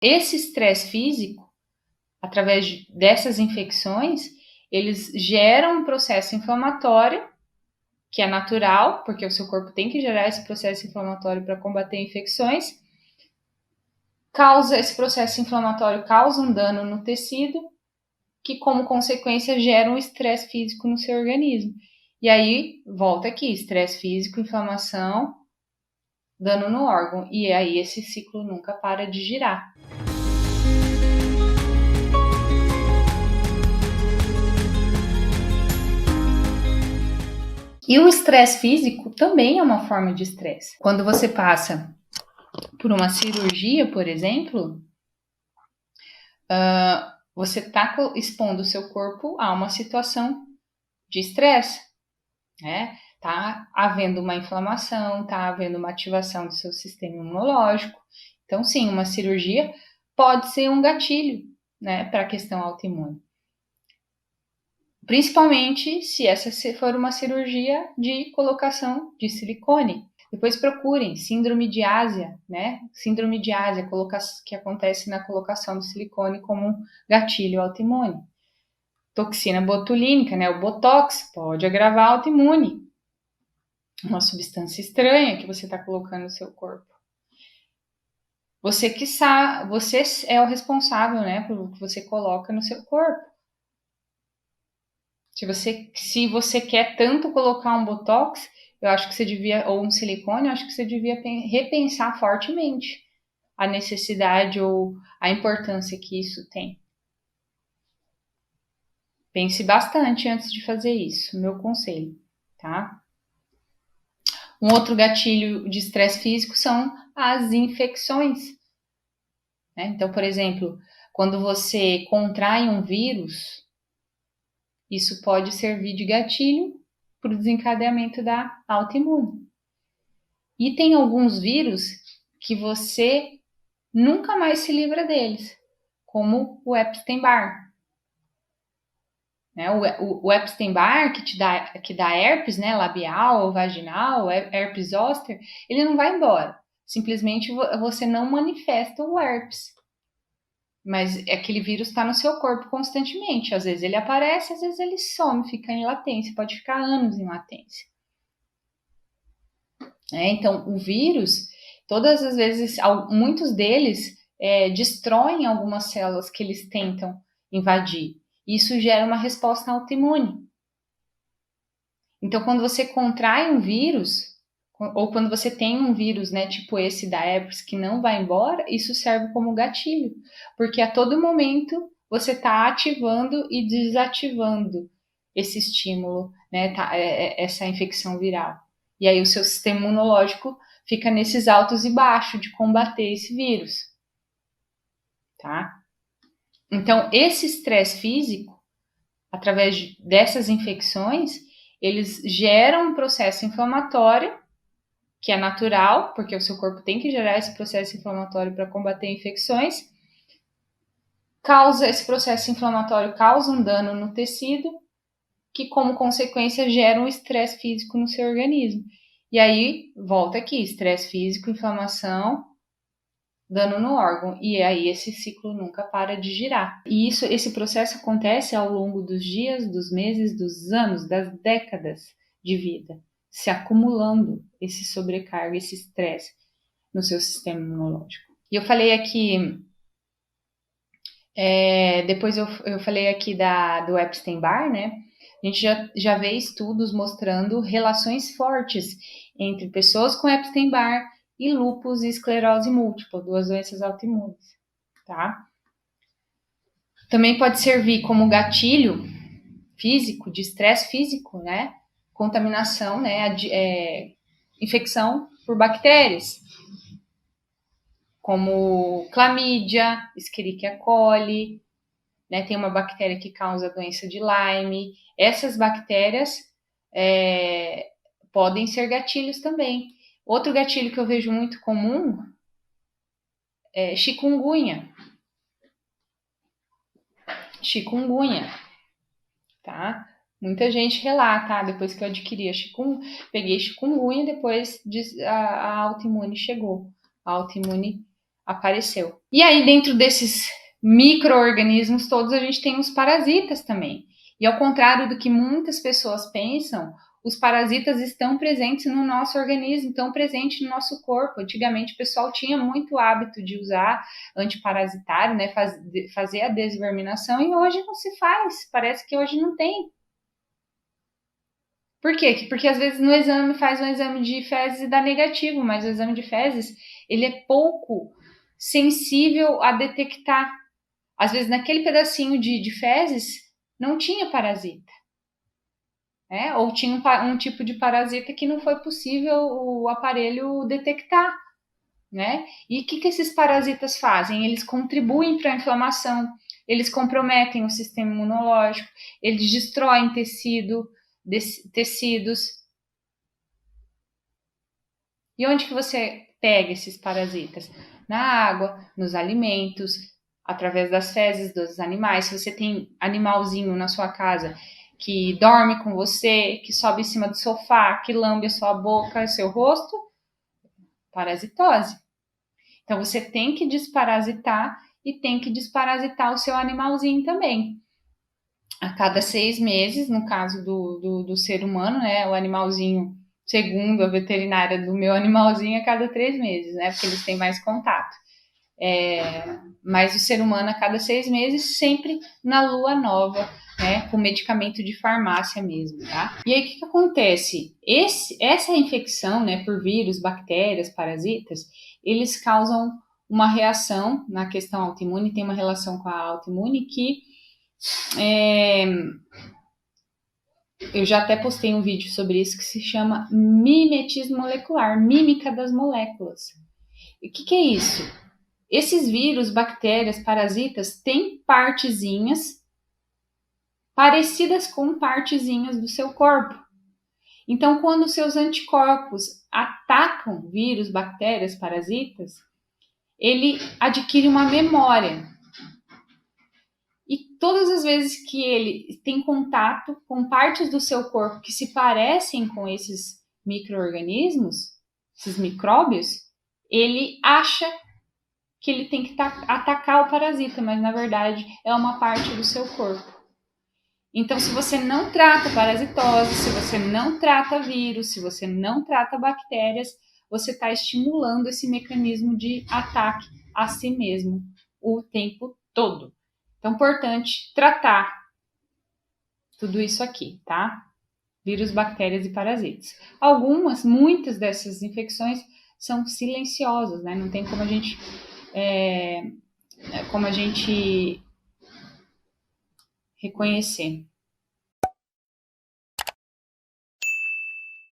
Esse estresse físico, através dessas infecções, eles geram um processo inflamatório, que é natural, porque o seu corpo tem que gerar esse processo inflamatório para combater infecções. Esse processo inflamatório causa um dano no tecido, que como consequência gera um estresse físico no seu organismo. E aí, volta aqui, estresse físico, inflamação, dano no órgão. E aí esse ciclo nunca para de girar. E o estresse físico também é uma forma de estresse. Quando você passa por uma cirurgia, por exemplo, você está expondo o seu corpo a uma situação de estresse, né? Tá havendo uma inflamação, tá havendo uma ativação do seu sistema imunológico. Então, sim, uma cirurgia pode ser um gatilho, né, para a questão autoimune. Principalmente se essa for uma cirurgia de colocação de silicone. Depois procurem síndrome de Ásia, né? Síndrome de Ásia, que acontece na colocação do silicone como um gatilho autoimune. Toxina botulínica, né? O Botox pode agravar a autoimune. Uma substância estranha que você está colocando no seu corpo. Você que sabe, você é o responsável, né, pelo que você coloca no seu corpo. Se você quer tanto colocar um Botox, eu acho que você devia, ou um silicone, eu acho que você devia repensar fortemente a necessidade ou a importância que isso tem. Pense bastante antes de fazer isso, meu conselho, tá? Um outro gatilho de estresse físico são as infecções. Né? Então, por exemplo, quando você contrai um vírus, isso pode servir de gatilho para o desencadeamento da autoimune. E tem alguns vírus que você nunca mais se livra deles, como o Epstein-Barr. Né? O Epstein-Barr, que dá herpes, né, labial ou vaginal, herpes zoster, ele não vai embora. Simplesmente você não manifesta o herpes. Mas aquele vírus está no seu corpo constantemente. Às vezes ele aparece, às vezes ele some, fica em latência, pode ficar anos em latência. Então, o vírus, todas as vezes, muitos deles destroem algumas células que eles tentam invadir. Isso gera uma resposta autoimune. Então, quando você contrai um vírus, ou quando você tem um vírus, né, tipo esse da herpes, que não vai embora, isso serve como gatilho. Porque a todo momento você está ativando e desativando esse estímulo, né, essa infecção viral. E aí o seu sistema imunológico fica nesses altos e baixos de combater esse vírus. Tá? Então, esse estresse físico, através dessas infecções, eles geram um processo inflamatório, que é natural, porque o seu corpo tem que gerar esse processo inflamatório para combater infecções. Esse processo inflamatório causa um dano no tecido, que como consequência gera um estresse físico no seu organismo. E aí, volta aqui, estresse físico, inflamação, dano no órgão. E aí esse ciclo nunca para de girar. E esse processo acontece ao longo dos dias, dos meses, dos anos, das décadas de vida, se acumulando esse sobrecarga, esse estresse no seu sistema imunológico. E eu falei aqui, depois eu falei aqui do Epstein-Barr, né? A gente já vê estudos mostrando relações fortes entre pessoas com Epstein-Barr e lúpus e esclerose múltipla, duas doenças autoimunes, tá? Também pode servir como gatilho físico, de estresse físico, né? Contaminação, né? Infecção por bactérias, como clamídia, Escherichia coli, né? Tem uma bactéria que causa a doença de Lyme. Essas bactérias podem ser gatilhos também. Outro gatilho que eu vejo muito comum é chikungunya. Chikungunya, tá? Muita gente relata, depois que eu adquiri peguei chikungunya, depois a autoimune chegou. A autoimune apareceu. E aí, dentro desses micro-organismos todos, a gente tem os parasitas também. E ao contrário do que muitas pessoas pensam, os parasitas estão presentes no nosso organismo, estão presentes no nosso corpo. Antigamente o pessoal tinha muito hábito de usar antiparasitário, né, fazer a desverminação, e hoje não se faz. Parece que hoje não tem. Por quê? Porque às vezes no exame faz um exame de fezes e dá negativo, mas o exame de fezes ele é pouco sensível a detectar. Às vezes naquele pedacinho de fezes não tinha parasita. Ou tinha um tipo de parasita que não foi possível o aparelho detectar, né? E o que esses parasitas fazem? Eles contribuem para a inflamação, eles comprometem o sistema imunológico, eles destroem tecidos. E onde que você pega esses parasitas? Na água, nos alimentos, através das fezes dos animais. Se você tem animalzinho na sua casa que dorme com você, que sobe em cima do sofá, que lambe a sua boca, seu rosto, parasitose. Então você tem que desparasitar e tem que desparasitar o seu animalzinho também. A cada 6 meses, no caso do ser humano, né? O animalzinho, segundo a veterinária do meu animalzinho, a cada 3 meses, né? Porque eles têm mais contato. Mas o ser humano a cada 6 meses, sempre na lua nova, né, com medicamento de farmácia mesmo, tá? E aí o que acontece? Essa infecção, né, por vírus, bactérias, parasitas, eles causam uma reação na questão autoimune, tem uma relação com a autoimune que eu já até postei um vídeo sobre isso que se chama mimetismo molecular, mímica das moléculas. E o que é isso? Esses vírus, bactérias, parasitas têm partezinhas parecidas com partezinhas do seu corpo. Então, quando seus anticorpos atacam vírus, bactérias, parasitas, ele adquire uma memória. E todas as vezes que ele tem contato com partes do seu corpo que se parecem com esses micro-organismos, esses micróbios, ele acha que ele tem que atacar o parasita, mas na verdade é uma parte do seu corpo. Então, se você não trata parasitose, se você não trata vírus, se você não trata bactérias, você está estimulando esse mecanismo de ataque a si mesmo o tempo todo. Então, é importante tratar tudo isso aqui, tá? Vírus, bactérias e parasitas. Muitas dessas infecções são silenciosas, né? Não tem como a gente reconhecer.